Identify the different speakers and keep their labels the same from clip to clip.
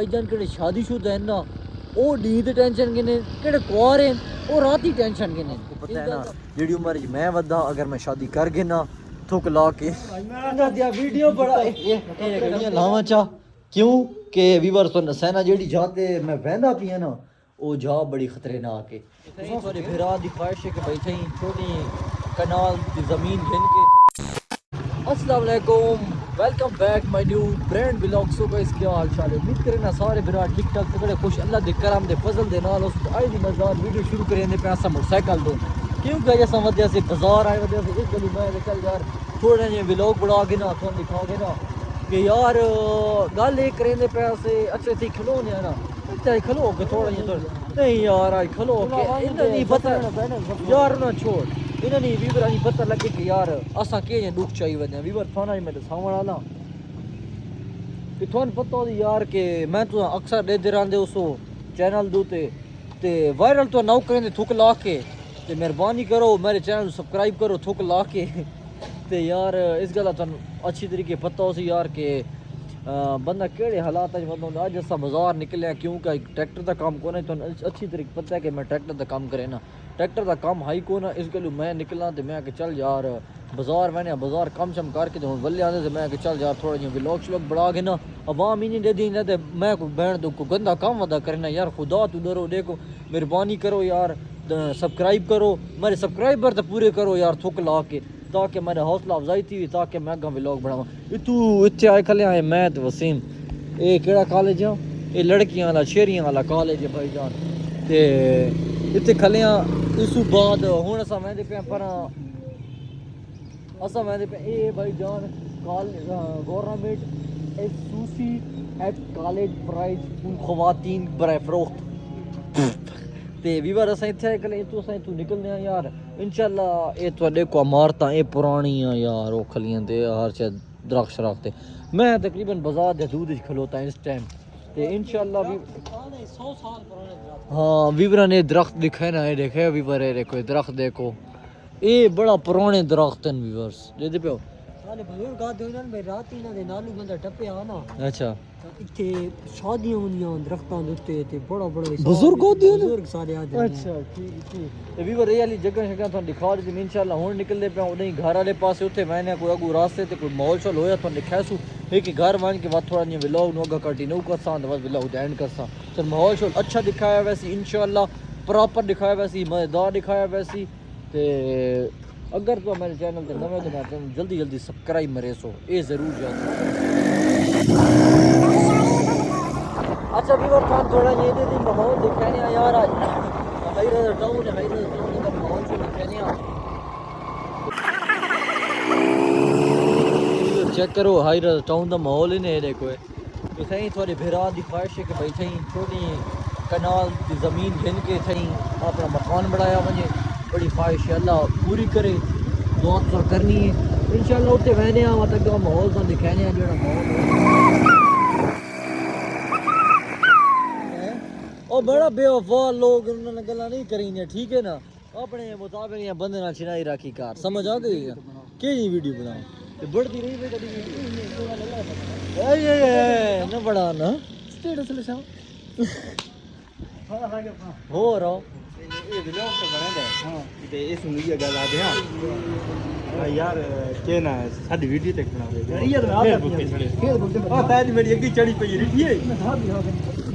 Speaker 1: भाईजान केड़े शादीशुदा है ना वो नींद टेंशन गिने केड़े कुआरे हैं वो रात ही टेंशन गिने पता है ना जेडी उम्र मैं वदा अगर मैं शादी कर गए ना थुक ला के ना दिया वीडियो बड़ा ये लावा चा क्यों के वीवर तो नसैना जेडी जाते मैं वहंदा पिया ना वो जा बड़ी खतरनाक है थोड़े फिरा दी ख्वाहिश है कि भाई थई छोटी कनाल की जमीन घिन के अस्सलाम वालेकुम welcome back my new brand vlog. So guys क्या हाल चाल है, उम्मीद करें ना सारे बिरा ठीक ठाक तगड़े खुश अल्लाह दे करम दे फजल दे नाल उस आई दी मजेदार वीडियो शुरू करेंदे पे अस मोटरसाइकिल दो क्यों गए जैसा वजह से बाजार आए वजह से इस गली में चल यार थोड़ा जे व्लॉग बना के ना तुम दिखाओगे ना कि यार गल एक करेंदे पे से अच्छे थी खलोने ना चाहे खलो के थोड़ा जे नहीं यार आई खलो के इतना नहीं पता यार ना छोड़ इन्हें नहीं वीवर नहीं पता लगे कि यार असा के दुख चाहिए वजह वीवर थाना ही मैं दसावण वाला कि थोन पता हो यार के मैं तो अक्सर दे दे रहंदे उसो चैनल दू ते वायरल तो नौ करेंदे थुक ला के ते मेहरबानी करो मेरे चैनल सब्सक्राइब करो थुक ला के ते यार इस गल तुम अच्छी तरीके पता हो सी यार के बंदा केड़े हालात बंदा अज असा बाजार निकलिया क्योंकि ट्रैक्टर का काम को तो अच्छी तरीके पता है कि मैं ट्रैक्टर का काम करे ना ट्रैक्टर का काम हाई को ना इस गलू मैं निकला तो मैं चल यार बाजार मैंने बाजार कम शम करके तो वल्ले आने से मैं चल यार थोड़ा जिहा व्लॉग श्लॉग बढ़ा के ना अवाम ही नहीं दे दी ना तो मैं को बहन दो को गंदा काम वदा करना यार खुदा तू डरो देखो मेहरबानी करो यार सब्सक्राइब करो मेरे सब्सक्राइबर तो पूरे करो यार थुक ला के ताकि मेरा हौसला अफजाई थी ताकि मैं अगर व्लॉग बनावा तू इतने आए खले आए मैं तो वसीम ये केड़ा कॉलेज है ये लड़कियां वाला शेरियां वाला कॉलेज है भाईजान ते इतने खले इस बाद हूँ असा वहदे पे पर असा वहदे पे ए भाईजान गवर्नमेंट एसयूसी एट कॉलेज प्राइज खवातीन बराए फरोख्त ते वीवर अस इतने कले तू अस तू निकलने यार इंशाल्लाह ये थोड़े को इमारतां ये पुरानी यार वो खलियां दे हर शायद दरख्त शराख्त ते मैं तकरीबन बाजार दे दूध खलोता इस टाइम ते इंशाल्लाह भी 100 साल पुराने हाँ वीवरा ने दरख्त दिखाए ना ये देखे वीवर ये देखो दरख्त देखो ये बड़ा पुराने दरख्त हैं वीवर्स दे पे सारे बुजुर्ग आते हैं ना रात ही ना दे नालू बंदा टपे आ ना अच्छा इत्थे शादियां होंदियां दरख्तां दे उत्ते ते बड़ा बड़ा बुजुर्ग होते हैं बुजुर्ग सारे आते हैं अच्छा ठीक ठीक ते वीवर ये वाली जगह जगह तो दिखा दी इंशाल्लाह हुन निकलदे पे उदे घर वाले पासे उत्थे मैंने कोई अगू रास्ते ते कोई माहौल शोल होया तो दिखासू एक घर मान के बाद थोड़ा जिहा व्लॉग नु अगा कंटिन्यू करसा तो बस व्लॉग एंड करसा तो माहौल शोल अच्छा दिखाया वैसे इंशाल्लाह प्रॉपर दिखाया वैसे मजेदार दिखाया वैसे ते अगर तो मेरे चैनल पे नवे तो मैं जल्दी जल्दी सब्सक्राइब मरे सो ये जरूर याद अच्छा व्यूअर तो थोड़ा ये दे माहौल दिखाने यार आज हाईर टाउन है हाईर टाउन का माहौल से दिखाने चेक करो हाईर टाउन का माहौल ही नहीं देखो तो सही थोड़ी फिरा दी ख्वाहिश है कि भाई थी छोटी कनाल की ज़मीन घिन के थी अपना मकान बनाया वजे बड़ी ख्वाहिश है अल्लाह पूरी करे दुआ तो करनी है इंशाल्लाह उत्ते वहने आ मतलब माहौल तो दिखाने जो माहौल और बड़ा बेवफा लोग उन्होंने गल्ला नहीं करी ठीक है ना अपने मुताबिक या बंदे ना छिनाई राखी कार समझ आ गई है के जी वीडियो बनाओ ते बढ़ती रही है कभी वीडियो ए ना बड़ा ना स्टेटस ले साहब हो रहा
Speaker 2: ये व्लॉग तो बने दे हां ते इस नु ये गल आ दे हां यार के ना साडी वीडियो तक बना दे ये तो आप फेसबुक पे हां ताजी मेरी अग्गी चढ़ी पई रिठी है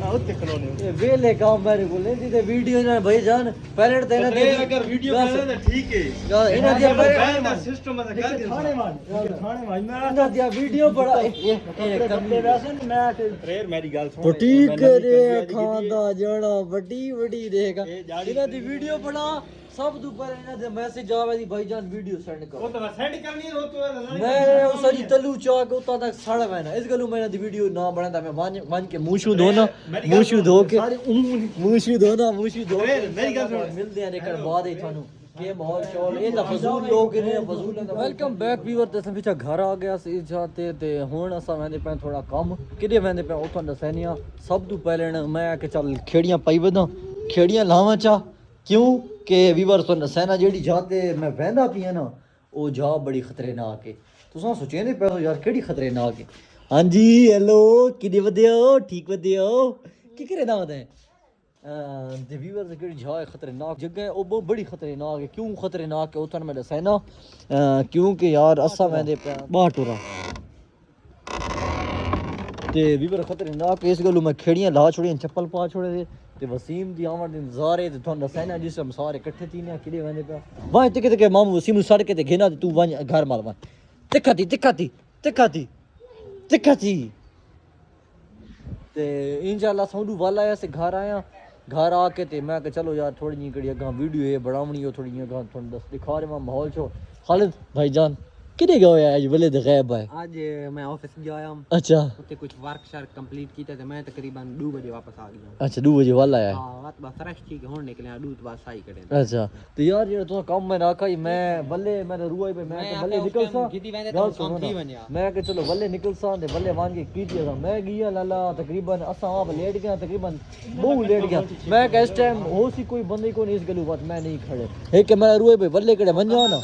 Speaker 2: उत्ते खलोने
Speaker 1: ये वेले काम मेरे को लेंदी ते वीडियो ना भाई जान पहले तो इना दे
Speaker 2: अगर वीडियो बना तो ठीक है
Speaker 1: इना दे
Speaker 2: बैन दा सिस्टम है कर थाने वाल ना
Speaker 1: इना दे वीडियो बड़ा ये करते वैसे मैं
Speaker 2: रेर मेरी गल सुन
Speaker 1: बुटीक रे खांदा जड़ा बड़ी बड़ी देगा इना दी वीडियो बना सब दू पर इना दे मैसेज आवे दी भाईजान वीडियो सेंड करो
Speaker 2: वो तो सेंड करनी है वो तो
Speaker 1: मैं उसरी तलू चौक उता तक सड़ मैंने इस गलू मैंने दी वीडियो ना बनाता मैं मान के मुंहशू धो ना मुंहशू धो के मुंहशू धो ना मुंहशू धो
Speaker 2: मेरी गल सुन
Speaker 1: मिलदे हैं लेकिन बाद ही थानू के माहौल शोल ये दा फजूल लोग ने फजूल वेलकम बैक व्यूअर ते सब पिछा घर आ गया सी जाते ते हुन असा वेंदे पे थोड़ा कम किदे वेंदे पे उथों दसनिया सब तू पहले मैं के चल खेड़ियां पाई वदा खेड़ियां लावां चा क्यों के व्यूअर तो नसैना जेडी जाते मैं वहंदा पिया ना वो जा बड़ी खतरनाक है तुसा सोचेंदे पे यार केड़ी खतरनाक है हाँ जी हेलो किदे वधियो ठीक वधियो की करे ना होता है ते व्यूअर दी केड़ी जगह खतरनाक जगह है ओ बहुत बड़ी खतरनाक है क्यों खतरनाक है उतन मैं दसा ना क्योंकि यार असा मैं दे बाटूरा ते व्यूअर खतरनाक इस गल्लों मैं खेड़ियां ला छोड़ियां चप्पल पा छोड़े दे ते वसीम दी आमद दे नजारे ते थोन दसा ना जिस हम सारे इकट्ठे थीने किदे वेंदे पे वाह ते मामू वसीम नु सड़ के ते घेना तू वन घर माल वन तिखाती ते इंशाल्लाह सौंडू वाला आया से घर आया घर आके ते मैं कि चलो यार थोड़ी जी कड़ी अगा वीडियो है बनावनी हो थोड़ी अगा थोड़ा दस दिखा रहे मैं माहौल छो खालिद भाईजान किदे गए आज बले द गैब है
Speaker 3: आज मैं ऑफिस गया आया हूं
Speaker 1: अच्छा
Speaker 3: उत्ते कुछ वर्क शर्क कंप्लीट कीता ते मैं तकरीबन 2 बजे वापस आ गया
Speaker 1: अच्छा 2 बजे वाला है
Speaker 3: हां रात बस फ्रेश ठीक होने निकले 2 तो बस सही करे
Speaker 1: अच्छा तो यार ये तो काम मैं ना कही मैं बल्ले मैंने रुआ पे मैं कि बल्ले निकल सा
Speaker 3: गिदी वेंदे तो काम थी वन्या
Speaker 1: मैं कि चलो बल्ले निकल सा ते बल्ले वान के कीती था मैं गया लाला तकरीबन असा आप लेट गया तकरीबन बहुत लेट गया मैं कि इस टाइम हो सी कोई बंदे को नहीं इस गलू बात मैं नहीं खड़े एक के मैं रुए पे बल्ले कड़े मन जाओ ना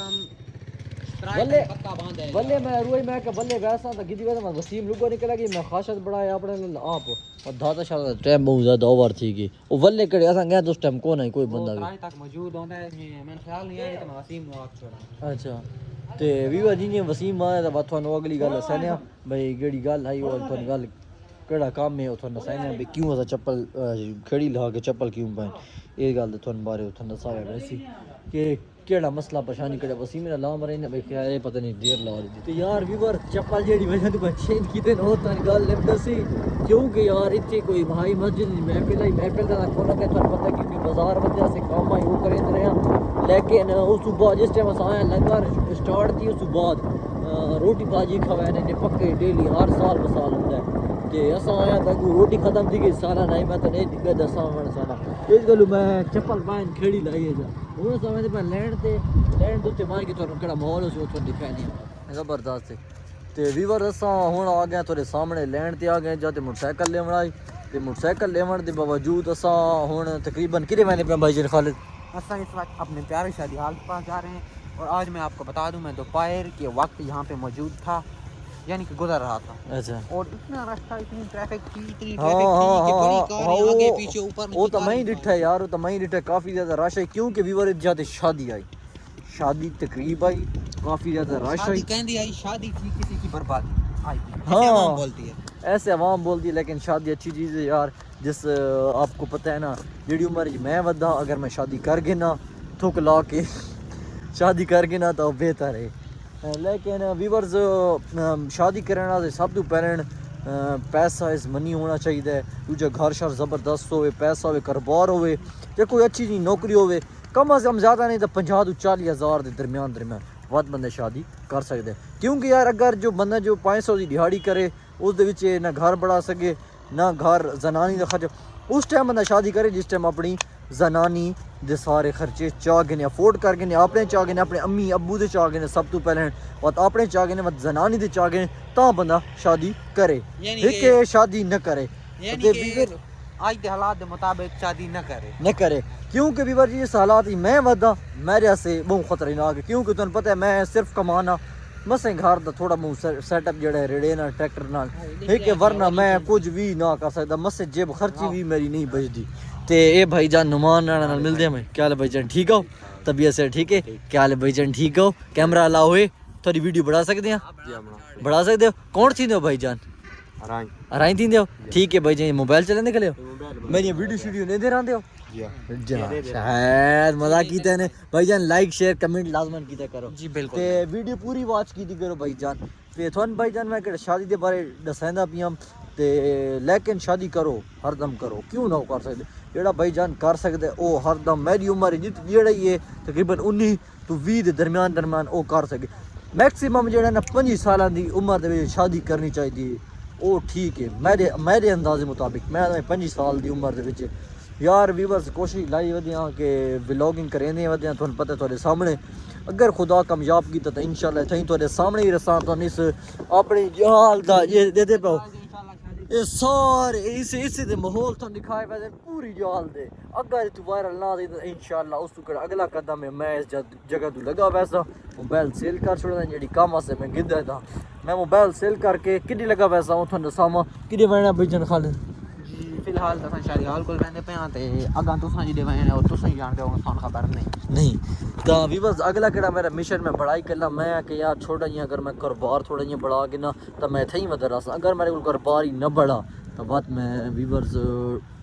Speaker 1: बल्ले
Speaker 3: पक्का बांध है
Speaker 1: बल्ले मैं रुई मैं के बल्ले वैसा था गिदी वैसा वसीम लुगो निकला कि मैं खाशत बढ़ाया अपने आप और दादा शायद टाइम बहुत ज्यादा ओवर थी कि वो बल्ले कड़े असा गया तो उस टाइम कौन है कोई बंदा भी
Speaker 3: रात तक मौजूद होंदा है मैंने ख्याल नहीं आया तो मैं वसीम नु आख छोड़ा
Speaker 1: अच्छा ते वीवा जी वसीम आया तो बात थानू अगली गल सैने भाई केड़ी गल आई और थानू गल केड़ा काम है थानू सैने भाई क्यों असा चप्पल खड़ी ला के चप्पल क्यों पाए ये गल थानू बारे थानू दसाया वैसी कि केड़ा मसला परेशानी केड़ा वसीम मेरा ला मरे ने भाई क्या है पता नहीं देर ला रही थी यार व्यूअर चप्पल जेडी वजह तो चेंज कीते न होता गल लिप दसी क्योंकि यार इत्थे कोई भाई मस्जिद महफिल दा कोना के थानू पता क्योंकि बाजार वजह से काम आई वो करे रहे लेकिन उस बाद जिस टाइम आया लंगर स्टार्ट थी उस बाद रोटी भाजी खवाने ने पक्के डेली हर साल बसाल होंदा है ते असा आया तक रोटी खत्म थी गई सारा नहीं मैं तो नहीं दिक्कत दसा वन सारा इस गलू मैं चप्पल पाइन खेड़ी लाई जा हूँ समय पे लैंड उत्ते मार के थोड़ा केड़ा माहौल उस थोड़ा दिखानी जबरदस्त ते वीवर असा हुण आ गए थोड़े सामने लैंड ते आ गए जाते मोटरसाइकिल लेवन आई ते मोटरसाइकिल लेवन के बावजूद असा हुण तकरीबन किरे मैंने पे भाई जी खालिद
Speaker 3: असा इस वक्त अपने प्यारे शादी हाल के पास जा रहे हैं और आज मैं आपको बता दूं मैं दोपहर के वक्त यहाँ पे मौजूद था यानी कि गुजर रहा था
Speaker 1: अच्छा
Speaker 3: और इतना रास्ता इतनी ट्रैफिक थी कि
Speaker 1: हाँ,
Speaker 3: बड़ी कारें आगे पीछे ऊपर
Speaker 1: वो तो मैं ही डिठा है यार वो तो मैं ही डिठा काफी ज्यादा रश है क्योंकि व्यूअर जाते शादी आई शादी तकरीब आई काफी ज्यादा रश आई
Speaker 3: कहंदी आई शादी थी किसी की बर्बादी आई
Speaker 1: हाँ
Speaker 3: बोलती है
Speaker 1: ऐसे आवाम बोलती है लेकिन शादी अच्छी चीज़ है यार जिस आपको पता है ना जेडी उम्र मैं वदा अगर मैं शादी कर गए ना थुक ला के शादी कर गए ना तो बेहतर है लेकिन व्यूअर्स शादी करने वास्ते सब तो पहले पैसा इस मनी होना चाहिए दूजा घर शर ज़बरदस्त होवे पैसा होवे कारोबार होवे ते कोई अच्छी जी नौकरी होवे कम अज़ कम ज़्यादा नहीं तो 50 तो 40 हज़ार के दरमियान वध बंदे शादी कर सकते क्योंकि यार अगर जो बंदा जो 500 की दिहाड़ी करे उस ना घर बढ़ा सके ना घर जनानी का खर्च उस टाइम बंदा शादी करे जिस टाइम अपनी जनानी दे सारे खर्चे चाह गए अफोर्ड कर गए अपने चाह गए अपने अम्मी अब्बू दे चाह गए सब तो पहले और अपने चाह गए मत जनानी दे चाह गए ता बंदा शादी करे एक शादी न करे
Speaker 3: आज के हालात के मुताबिक शादी न करे
Speaker 1: क्योंकि बीवर जी इस हालात ही मैं वदा मेरे से बहुत खतरनाक है क्योंकि तुम पता है मैं सिर्फ कमाना मसे घर दा थोड़ा बहुत सेटअप जेड़ा रेड़े ना ट्रैक्टर नाल एक वरना मैं कुछ भी ना कर सकता मसे जेब खर्ची भी मेरी नहीं बचती ते ए भाईजान नुमान नाल मिलदे हैं क्या हाल है भाईजान ठीक हो तबीयत से ठीक है क्या हाल है भाईजान ठीक हो कैमरा लाओ है थोड़ी वीडियो बढ़ा सकते हैं बढ़ा सकते हो कौन थी हो भाईजान अराई थी हो ठीक है भाईजान मोबाइल चलाने के लिए मेरी वीडियो नहीं दे रहे हो शायद मजाक कीते ने भाईजान लाइक शेयर कमेंट लाजमन कीते करो
Speaker 3: जी बिल्कुल
Speaker 1: ते वीडियो पूरी वॉच कीती करो भाईजान ते थोन भाईजान मैं केड़ा शादी दे बारे दसांदा पियां ते लेकिन शादी करो हरदम करो क्यों ना कर सकदे जेड़ा भाईजान कर सकदे ओ हरदम मेरी उम्र जित जेड़ा ये तकरीबन 19 तो 20 दे दरमियान ओ कर सके मैक्सिमम जेड़ा ना 25 साल दी उम्र दे विच शादी करनी चाहिदी ओ ठीक है मेरे अंदाजे मुताबिक मैं 25 साल दी उम्र दे विच यार व्यूअर्स कोशिश लाई वधिया कि व्लॉगिंग करेंदे वधिया तुहानू पता थोड़े सामने अगर खुदा कामयाब कीता तो इंशाल्लाह थई थोड़े सामने ही रसा तो इस अपनी जहाल दा ये दे पाओ ये सारे इस दे माहौल तो दिखाए वैसे पूरी जहाल दे अगर तू वायरल ना दे तो इंशाल्लाह उस तो अगला कदम है मैं इस जगह तू लगा वैसा मोबाइल सेल कर छोड़ना जेडी काम से मैं गिद्दा था मैं मोबाइल सेल करके किन्नी लगा पैसा वो तुहानू दसावां किन्नी वैना भाईजान खालिद
Speaker 3: जी फिलहाल तो शादी हाल को रहंदे पे हां ते अगा तुसां जी दे वैन और तुसां ही जानदे हो सान खबर नहीं
Speaker 1: तो भी बस अगला केड़ा मेरा मिशन में बड़ाई करना मैं कि यार छोटा जी अगर मैं कारोबार थोड़ा जी बढ़ा के ना तो मैं इत्थे ही मदद रहा अगर मेरे को कारोबार ही न बढ़ा तो बात मैं वीवर्स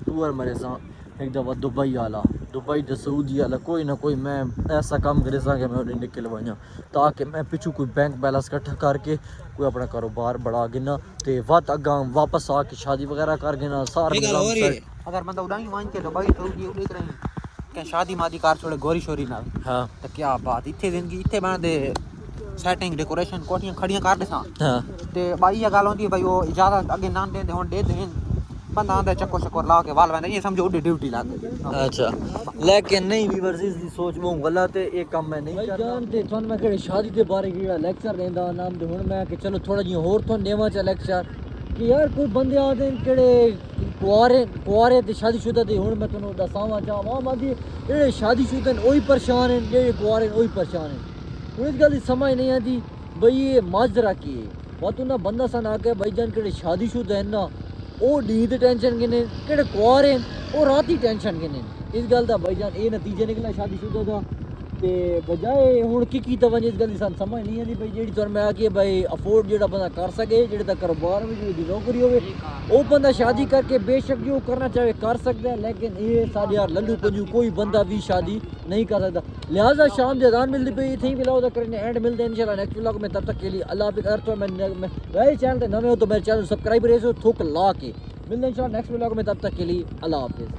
Speaker 1: टूर मेरे साथ एक दफ़ा दुबई आला दुबई तो सऊदी आला कोई ना कोई मैं ऐसा काम करे सा कि मैं उन्हें निकल वजा ताकि मैं पिछू कोई बैंक बैलेंस इकट्ठा करके कोई अपना कारोबार बढ़ा के ना ते वत अगा वापस आके शादी वगैरह कर के ना सारा निज़ाम सेट
Speaker 3: अगर बंदा उड़ाई मान के दुबई सऊदी उड़ी रही के शादी मादी कार छोड़े गोरी शोरी ना
Speaker 1: हाँ
Speaker 3: तो क्या बात इत्थे जिंदगी इत्थे बन दे सेटिंग डेकोरेशन कोठियां खड़ियां कर दे सा
Speaker 1: हाँ
Speaker 3: ते भाई ये गल होंदी भाई वो इजाजत अगे ना दे हुन दे दे बंदा आंदा चक्को चक्कर ला के वाल वंदा ये समझो उड़ी ड्यूटी लग गई
Speaker 1: अच्छा लेकिन नहीं वीवर्स इसकी सोच वो गलत है एक काम मैं नहीं करना जानते थोन मैं केड़े शादी के बारे केड़ा लेक्चर देंदा नाम दे हुन मैं कि चलो थोड़ा जी होर थोन देवा च लेक्चर कि यार कोई बंदे आते केड़े कुआरे ते शादीशुदा ते हुन मैं तन्नू दसावां चाहां मादी जेड़े शादीशुदा न ओही परेशान हैं जेड़े कुआरे न ओही परेशान हैं हुन इस गल दी समझ नहीं आती भाई ये माजरा की है वो तू ना बंदा सन आके भाई जान केड़े शादीशुदा हैं ना ਉਹ ਡੀ ਦੀ ਟੈਨਸ਼ਨ ਕਿਨੇ ਕਿਹੜੇ ਕੁਆਰੇ ਉਹ ਰਾਤ ਦੀ ਟੈਨਸ਼ਨ ਕਿਨੇ ਇਸ ਗੱਲ ਦਾ ਭਾਈਜਾਨ ਇਹ ਨਤੀਜਾ ਨਿਕਲਿਆ ਸ਼ਾਦੀशुदा ਦਾ ਤੇ ਬਜਾਏ ਹੁਣ ਕੀ ਕੀਤਾ ਵੰਜ ਇਸ ਗੱਲ ਦੀ ਸਾਨੂੰ ਸਮਝ ਨਹੀਂ ਆਉਂਦੀ ਭਾਈ ਜਿਹੜੀ ਤੁਹਾਨੂੰ ਮੈਂ ਆਖੀ ਭਾਈ ਅਫੋਰਡ ਜਿਹੜਾ ਬੰਦਾ ਕਰ ਸਕੇ ਜਿਹੜੇ ਦਾ ਕਾਰੋਬਾਰ ਵਿੱਚ ਜਿਹਦੀ ਨੌਕਰੀ ਹੋਵੇ ਉਹ ਬੰਦਾ ਸ਼ਾਦੀ ਕਰਕੇ ਬੇਸ਼ੱਕ ਜੋ ਕਰਨਾ ਚਾਹੇ ਕਰ ਸਕਦਾ ਹੈ ਲੇਕਿਨ ਇਹ ਸਾਡੇ ਯਾਰ ਲੱਲੂ ਪੰਜੂ ਕੋਈ ਬੰਦਾ ਵੀ ਸ਼ਾਦੀ नहीं कर सकता लिहाजा शाम जो अजान मिलती पई थी मिलाओ तो करने एंड मिलते हैं इंशाल्लाह नेक्स्ट व्लॉग में तब तक के लिए अल्लाह हाफिज़ अगर तो मैं मेरे चैनल पे नवे हो तो मेरे चैनल सब्सक्राइब रहे सो थूक ला के मिलते हैं इंशाल्लाह नेक्स्ट व्लॉग में तब तक के लिए अल्लाह हाफिज़।